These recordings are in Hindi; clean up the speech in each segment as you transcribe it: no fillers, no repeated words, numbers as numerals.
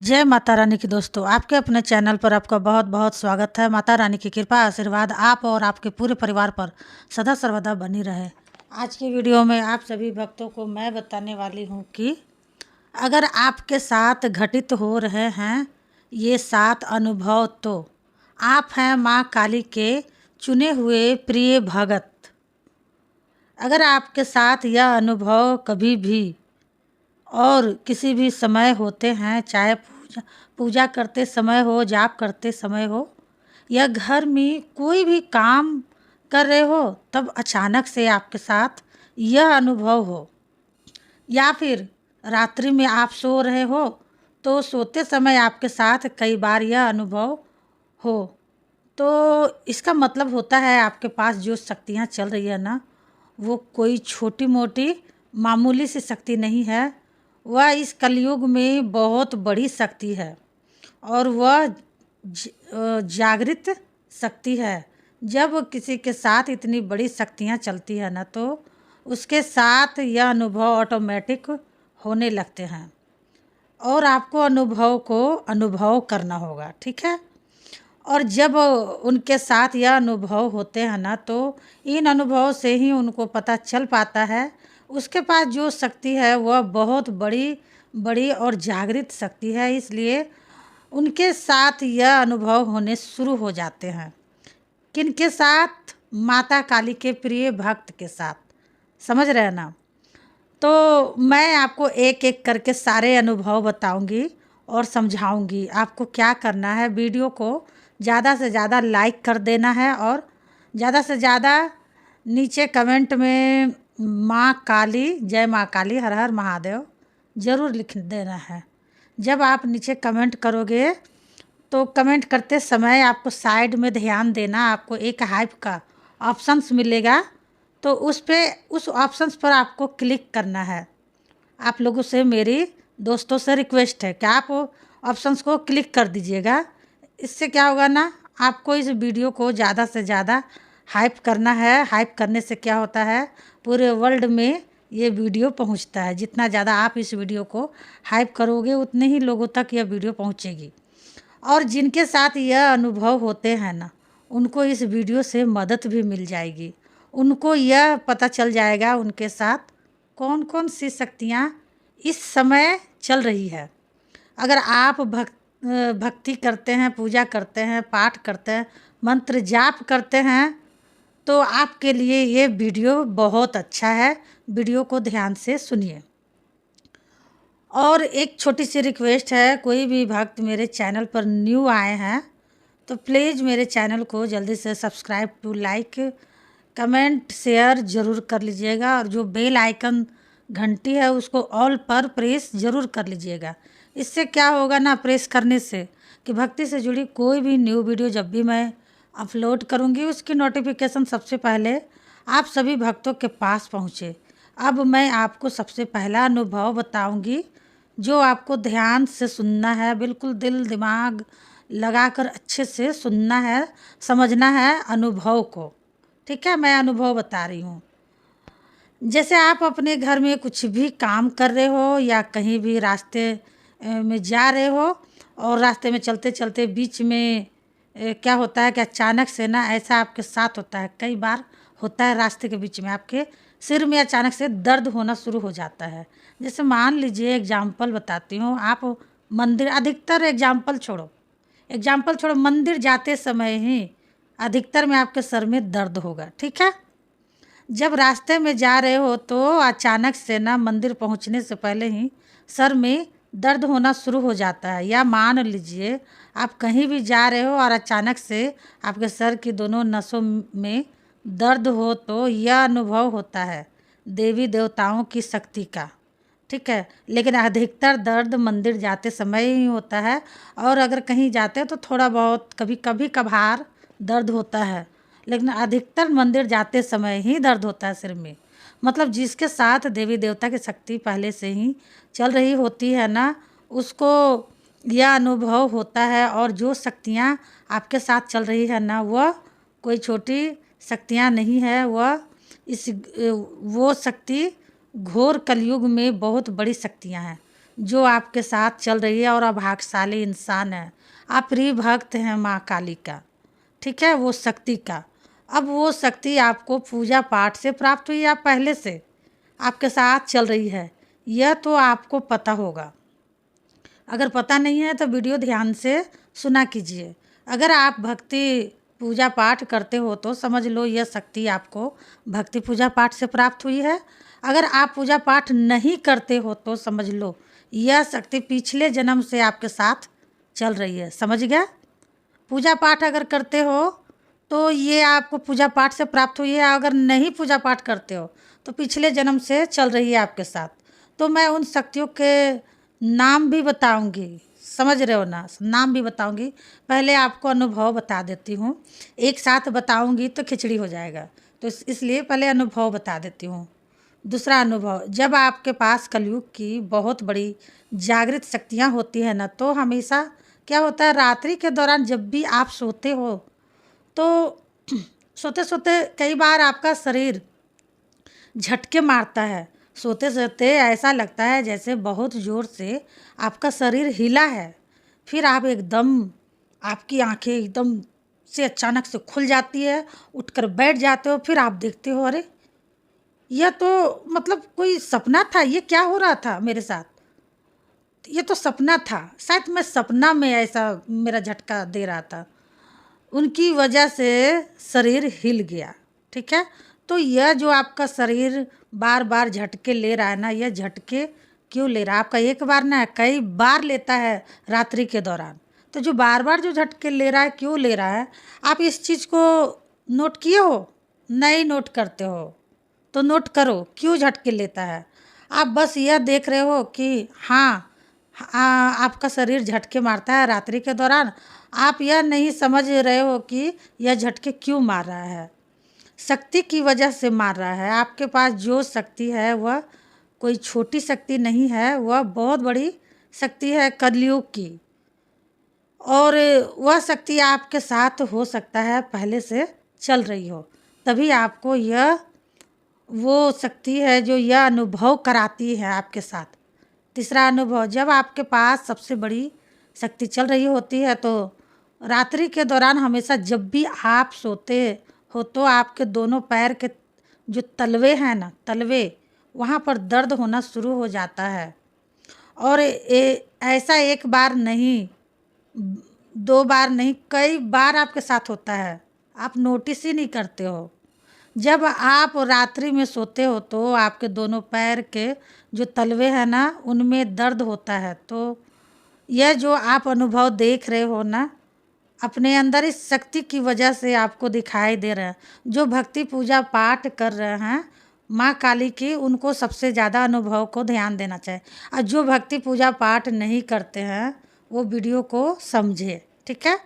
जय माता रानी की दोस्तों, आपके अपने चैनल पर आपका बहुत बहुत स्वागत है। माता रानी की कृपा आशीर्वाद आप और आपके पूरे परिवार पर सदा सर्वदा बनी रहे। आज की वीडियो में आप सभी भक्तों को मैं बताने वाली हूँ कि अगर आपके साथ घटित हो रहे हैं ये 7 अनुभव, तो आप हैं माँ काली के चुने हुए प्रिय भगत। अगर आपके साथ यह अनुभव कभी भी और किसी भी समय होते हैं, चाहे पूजा करते समय हो, जाप करते समय हो, या घर में कोई भी काम कर रहे हो, तब अचानक से आपके साथ यह अनुभव हो, या फिर रात्रि में आप सो रहे हो तो सोते समय आपके साथ कई बार यह अनुभव हो, तो इसका मतलब होता है आपके पास जो शक्तियाँ चल रही है ना, वो कोई छोटी मोटी मामूली सी शक्ति नहीं है। वह इस कलयुग में बहुत बड़ी शक्ति है और वह जागृत शक्ति है। जब किसी के साथ इतनी बड़ी शक्तियाँ चलती है ना, तो उसके साथ यह अनुभव ऑटोमेटिक होने लगते हैं और आपको अनुभव को अनुभव करना होगा, ठीक है। और जब उनके साथ यह अनुभव होते हैं ना, तो इन अनुभव से ही उनको पता चल पाता है उसके पास जो शक्ति है वह बहुत बड़ी बड़ी और जागृत शक्ति है। इसलिए उनके साथ यह अनुभव होने शुरू हो जाते हैं। किनके साथ? माता काली के प्रिय भक्त के साथ। समझ रहे हैं ना? तो मैं आपको एक एक करके सारे अनुभव बताऊंगी और समझाऊंगी। आपको क्या करना है, वीडियो को ज़्यादा से ज़्यादा लाइक कर देना है और ज़्यादा से ज़्यादा नीचे कमेंट में माँ काली, जय माँ काली, हर हर महादेव ज़रूर लिख देना है। जब आप नीचे कमेंट करोगे तो कमेंट करते समय आपको साइड में ध्यान देना, आपको एक हाइप का ऑप्शंस मिलेगा, तो उस ऑप्शंस पर आपको क्लिक करना है। आप लोगों से, मेरी दोस्तों से रिक्वेस्ट है कि आप ऑप्शंस को क्लिक कर दीजिएगा। इससे क्या होगा ना, आपको इस वीडियो को ज़्यादा से ज़्यादा हाइप करना है। हाइप करने से क्या होता है, पूरे वर्ल्ड में ये वीडियो पहुंचता है। जितना ज़्यादा आप इस वीडियो को हाइप करोगे उतने ही लोगों तक यह वीडियो पहुंचेगी। और जिनके साथ यह अनुभव होते हैं ना, उनको इस वीडियो से मदद भी मिल जाएगी। उनको यह पता चल जाएगा उनके साथ कौन कौन सी शक्तियाँ इस समय चल रही है। अगर आप भक्ति करते हैं, पूजा करते हैं, पाठ करते हैं, मंत्र जाप करते हैं, तो आपके लिए ये वीडियो बहुत अच्छा है। वीडियो को ध्यान से सुनिए। और एक छोटी सी रिक्वेस्ट है, कोई भी भक्त मेरे चैनल पर न्यू आए हैं तो प्लीज़ मेरे चैनल को जल्दी से subscribe to like comment share ज़रूर कर लीजिएगा, और जो बेल आइकन घंटी है उसको ऑल पर प्रेस ज़रूर कर लीजिएगा। इससे क्या होगा ना, प्रेस करने से कि भक्ति से जुड़ी कोई भी न्यू वीडियो जब भी मैं अपलोड करूँगी उसकी नोटिफिकेशन सबसे पहले आप सभी भक्तों के पास पहुँचे। अब मैं आपको सबसे पहला अनुभव बताऊंगी जो आपको ध्यान से सुनना है, बिल्कुल दिल दिमाग लगाकर अच्छे से सुनना है, समझना है अनुभव को, ठीक है। मैं अनुभव बता रही हूँ। जैसे आप अपने घर में कुछ भी काम कर रहे हो या कहीं भी रास्ते में जा रहे हो, और रास्ते में चलते चलते बीच में क्या होता है कि अचानक से ना, ऐसा आपके साथ होता है, कई बार होता है, रास्ते के बीच में आपके सिर में अचानक से दर्द होना शुरू हो जाता है। जैसे मान लीजिए, एग्जाम्पल बताती हूँ, आप मंदिर, अधिकतर एग्जाम्पल छोड़ो, मंदिर जाते समय ही अधिकतर में आपके सर में दर्द होगा, ठीक है। जब रास्ते में जा रहे हो तो अचानक से ना, मंदिर पहुंचने से पहले ही सर में दर्द होना शुरू हो जाता है। या मान लीजिए आप कहीं भी जा रहे हो और अचानक से आपके सर की दोनों नसों में दर्द हो, तो यह अनुभव होता है देवी देवताओं की शक्ति का, ठीक है। लेकिन अधिकतर दर्द मंदिर जाते समय ही होता है, और अगर कहीं जाते हैं तो थोड़ा बहुत कभी कभी कभार दर्द होता है, लेकिन अधिकतर मंदिर जाते समय ही दर्द होता है सिर में। मतलब जिसके साथ देवी देवता की शक्ति पहले से ही चल रही होती है ना, उसको यह अनुभव होता है। और जो शक्तियाँ आपके साथ चल रही है ना, वह कोई छोटी शक्तियाँ नहीं है, वो शक्ति घोर कलयुग में बहुत बड़ी शक्तियाँ हैं जो आपके साथ चल रही है और आप भाग्यशाली इंसान हैं। आप प्रिय भक्त हैं माँ काली का, ठीक है, वो शक्ति का। अब वो शक्ति आपको पूजा पाठ से प्राप्त हुई या पहले से आपके साथ चल रही है, यह तो आपको पता होगा। अगर पता नहीं है तो वीडियो ध्यान से सुना कीजिए। अगर आप भक्ति पूजा पाठ करते हो तो समझ लो यह शक्ति आपको भक्ति पूजा पाठ से प्राप्त हुई है। अगर आप पूजा पाठ नहीं करते हो तो समझ लो यह शक्ति पिछले जन्म से आपके साथ चल रही है। समझ गया? पूजा पाठ अगर करते हो तो ये आपको पूजा पाठ से प्राप्त हुई है। अगर नहीं पूजा पाठ करते हो तो पिछले जन्म से चल रही है आपके साथ। तो मैं उन शक्तियों के नाम भी बताऊंगी, समझ रहे हो ना, नाम भी बताऊंगी। पहले आपको अनुभव बता देती हूँ, एक साथ बताऊंगी तो खिचड़ी हो जाएगा, तो इसलिए पहले अनुभव बता देती हूँ। दूसरा अनुभव, जब आपके पास कलयुग की बहुत बड़ी जागृत शक्तियाँ होती हैं ना, तो हमेशा क्या होता है, रात्रि के दौरान जब भी आप सोते हो तो सोते सोते कई बार आपका शरीर झटके मारता है। सोते सोते ऐसा लगता है जैसे बहुत ज़ोर से आपका शरीर हिला है। फिर आप एकदम, आपकी आंखें एकदम से अचानक से खुल जाती है, उठकर बैठ जाते हो। फिर आप देखते हो, अरे यह तो मतलब कोई सपना था, ये क्या हो रहा था मेरे साथ, ये तो सपना था, शायद मैं सपना में ऐसा मेरा झटका दे रहा था। उनकी वजह से शरीर हिल गया, ठीक है। तो यह जो आपका शरीर बार बार झटके ले रहा है ना, यह झटके क्यों ले रहा है? आपका एक बार ना कई बार लेता है रात्रि के दौरान। तो जो बार बार जो झटके ले रहा है, क्यों ले रहा है? आप इस चीज़ को नोट किए हो? नहीं नोट करते हो तो नोट करो, क्यों झटके लेता है। आप बस यह देख रहे हो कि हाँ, आपका शरीर झटके मारता है रात्रि के दौरान। आप यह नहीं समझ रहे हो कि यह झटके क्यों मार रहा है। शक्ति की वजह से मार रहा है। आपके पास जो शक्ति है वह कोई छोटी शक्ति नहीं है, वह बहुत बड़ी शक्ति है कलयुग की। और वह शक्ति आपके साथ हो सकता है पहले से चल रही हो, तभी आपको यह वो शक्ति है जो यह अनुभव कराती है आपके साथ। तीसरा अनुभव, जब आपके पास सबसे बड़ी शक्ति चल रही होती है तो रात्रि के दौरान हमेशा जब भी आप सोते हो तो आपके दोनों पैर के जो तलवे हैं ना, तलवे, वहाँ पर दर्द होना शुरू हो जाता है। और ऐसा एक बार नहीं, दो बार नहीं, कई बार आपके साथ होता है, आप नोटिस ही नहीं करते हो। जब आप रात्रि में सोते हो तो आपके दोनों पैर के जो तलवे हैं ना, उनमें दर्द होता है। तो यह जो आप अनुभव देख रहे हो ना, अपने अंदर इस शक्ति की वजह से आपको दिखाई दे रहा है। जो भक्ति पूजा पाठ कर रहे हैं माँ काली की, उनको सबसे ज़्यादा अनुभव को ध्यान देना चाहिए। और जो भक्ति पूजा पाठ नहीं करते हैं वो वीडियो को समझे, ठीक है।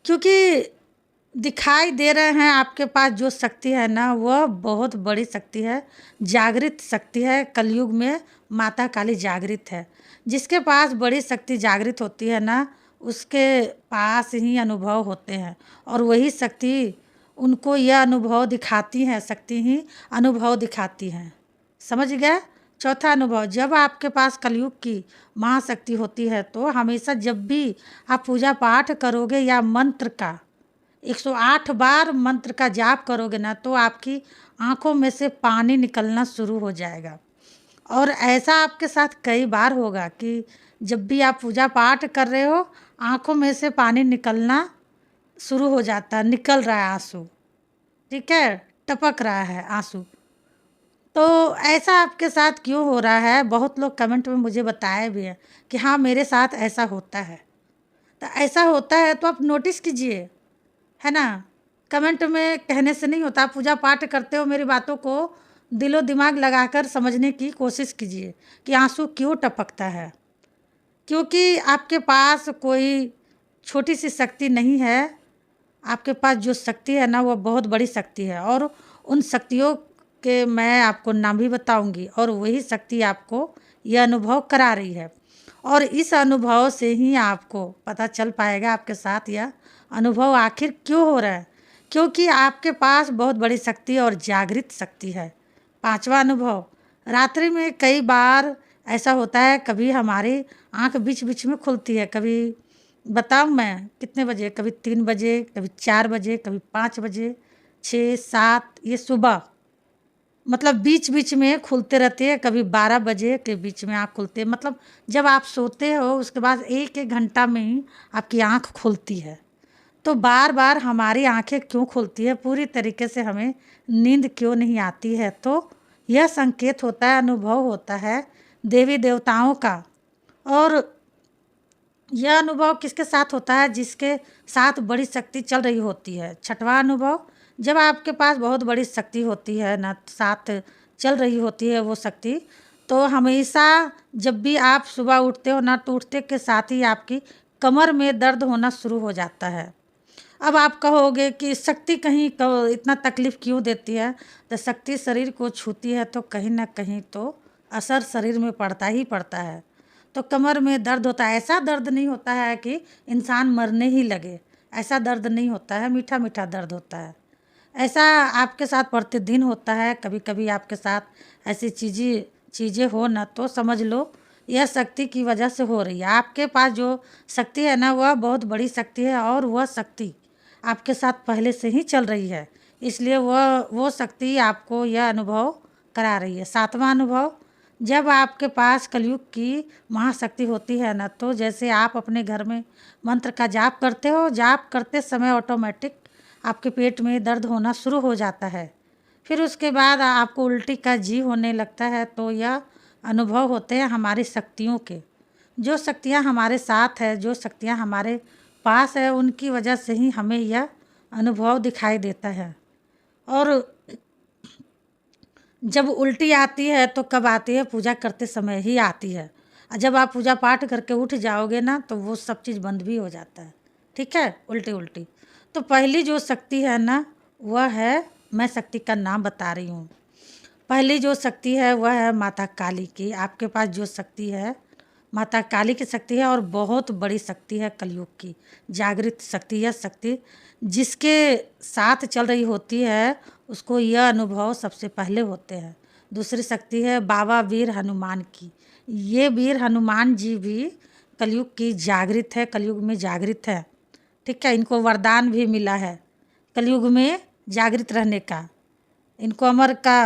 क्योंकि दिखाई दे रहे हैं आपके पास जो शक्ति है ना, वह बहुत बड़ी शक्ति है, जागृत शक्ति है। कलयुग में माता काली जागृत है। जिसके पास बड़ी शक्ति जागृत होती है ना, उसके पास ही अनुभव होते हैं और वही शक्ति उनको यह अनुभव दिखाती हैं, शक्ति ही अनुभव दिखाती हैं। समझ गए? चौथा अनुभव, जब आपके पास कलयुग की महाशक्ति होती है तो हमेशा जब भी आप पूजा पाठ करोगे या मंत्र का 108 बार मंत्र का जाप करोगे ना, तो आपकी आंखों में से पानी निकलना शुरू हो जाएगा। और ऐसा आपके साथ कई बार होगा कि जब भी आप पूजा पाठ कर रहे हो, आंखों में से पानी निकलना शुरू हो जाता है, निकल रहा है आंसू, ठीक है, टपक रहा है आंसू। तो ऐसा आपके साथ क्यों हो रहा है? बहुत लोग कमेंट में मुझे बताए भी हैं कि हाँ मेरे साथ ऐसा होता है। तो ऐसा होता है तो आप नोटिस कीजिए, है ना। कमेंट में कहने से नहीं होता। पूजा पाठ करते हो, मेरी बातों को दिलो दिमाग लगाकर समझने की कोशिश कीजिए कि आंसू क्यों टपकता है। क्योंकि आपके पास कोई छोटी सी शक्ति नहीं है। आपके पास जो शक्ति है ना, वो बहुत बड़ी शक्ति है। और उन शक्तियों के मैं आपको नाम भी बताऊंगी, और वही शक्ति आपको यह अनुभव करा रही है। और इस अनुभव से ही आपको पता चल पाएगा आपके साथ यह अनुभव आखिर क्यों हो रहा है। क्योंकि आपके पास बहुत बड़ी शक्ति और जागृत शक्ति है। पांचवा अनुभव, रात्रि में कई बार ऐसा होता है कभी हमारी आँख बीच बीच में खुलती है, कभी बताऊँ मैं कितने बजे, कभी 3 बजे, कभी 4 बजे, कभी 5 बजे, 6, 7 ये सुबह, मतलब बीच बीच में खुलते रहती है। कभी 12 बजे के बीच में आँख खुलती है, मतलब जब आप सोते हो उसके बाद 1-1 घंटा में ही आपकी आँख खुलती है। तो बार बार हमारी आंखें क्यों खुलती है, पूरी तरीके से हमें नींद क्यों नहीं आती है, तो यह संकेत होता है, अनुभव होता है देवी देवताओं का। और यह अनुभव किसके साथ होता है, जिसके साथ बड़ी शक्ति चल रही होती है। छठवां अनुभव, जब आपके पास बहुत बड़ी शक्ति होती है ना, साथ चल रही होती है वो शक्ति, तो हमेशा जब भी आप सुबह उठते हो ना, तो उठते के साथ ही आपकी कमर में दर्द होना शुरू हो जाता है। अब आप कहोगे कि शक्ति कहीं इतना तकलीफ़ क्यों देती है, तो शक्ति शरीर को छूती है तो कहीं ना कहीं तो असर शरीर में पड़ता ही पड़ता है। तो कमर में दर्द होता है, ऐसा दर्द नहीं होता है कि इंसान मरने ही लगे, ऐसा दर्द नहीं होता है, मीठा मीठा दर्द होता है। ऐसा आपके साथ प्रतिदिन होता है, कभी कभी आपके साथ ऐसी चीज़ें हो ना, तो समझ लो यह शक्ति की वजह से हो रही है। आपके पास जो शक्ति है ना, वह बहुत बड़ी शक्ति है, और वह शक्ति आपके साथ पहले से ही चल रही है, इसलिए वो शक्ति आपको यह अनुभव करा रही है। सातवां अनुभव, जब आपके पास कलयुग की महाशक्ति होती है ना, तो जैसे आप अपने घर में मंत्र का जाप करते हो, जाप करते समय ऑटोमेटिक आपके पेट में दर्द होना शुरू हो जाता है, फिर उसके बाद आपको उल्टी का जी होने लगता है, तो यह अनुभव होते हैं हमारी शक्तियों के। जो शक्तियाँ हमारे साथ है, जो शक्तियाँ हमारे पास है, उनकी वजह से ही हमें यह अनुभव दिखाई देता है। और जब उल्टी आती है तो कब आती है, पूजा करते समय ही आती है। जब आप पूजा पाठ करके उठ जाओगे ना, तो वो सब चीज़ बंद भी हो जाता है, ठीक है, उल्टी। तो पहली जो शक्ति है ना, वह है, मैं शक्ति का नाम बता रही हूँ। पहली जो शक्ति है वह है माता काली की। आपके पास जो शक्ति है माता काली की शक्ति है, और बहुत बड़ी शक्ति है कलयुग की जागृत शक्ति। यह शक्ति जिसके साथ चल रही होती है, उसको यह अनुभव सबसे पहले होते हैं। दूसरी शक्ति है बाबा वीर हनुमान की। ये वीर हनुमान जी भी कलयुग की जागृत है, कलयुग में जागृत है, ठीक है। इनको वरदान भी मिला है कलयुग में जागृत रहने का, इनको अमर का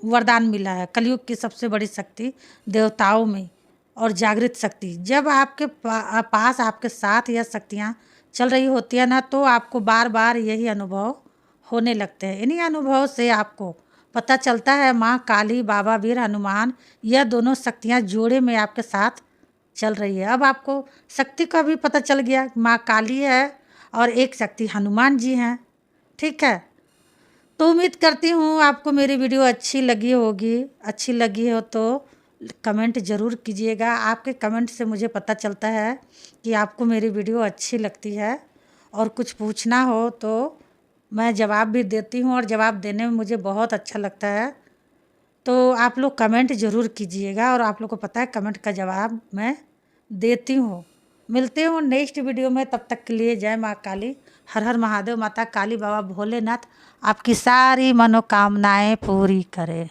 वरदान मिला है। कलयुग की सबसे बड़ी शक्ति देवताओं में और जागृत शक्ति। जब आपके पास आपके साथ यह शक्तियाँ चल रही होती है ना, तो आपको बार बार यही अनुभव होने लगते हैं। इन्हीं अनुभव से आपको पता चलता है माँ काली, बाबा वीर हनुमान, यह दोनों शक्तियाँ जोड़े में आपके साथ चल रही है। अब आपको शक्ति का भी पता चल गया, माँ काली है और एक शक्ति हनुमान जी हैं, ठीक है। तो उम्मीद करती हूँ आपको मेरी वीडियो अच्छी लगी होगी। अच्छी लगी हो तो कमेंट ज़रूर कीजिएगा। आपके कमेंट से मुझे पता चलता है कि आपको मेरी वीडियो अच्छी लगती है, और कुछ पूछना हो तो मैं जवाब भी देती हूँ, और जवाब देने में मुझे बहुत अच्छा लगता है। तो आप लोग कमेंट ज़रूर कीजिएगा, और आप लोग को पता है कमेंट का जवाब मैं देती हूँ। मिलते हूँ नेक्स्ट वीडियो में, तब तक के लिए जय माँ काली, हर हर महादेव। माता काली, बाबा भोलेनाथ आपकी सारी मनोकामनाएं पूरी करे।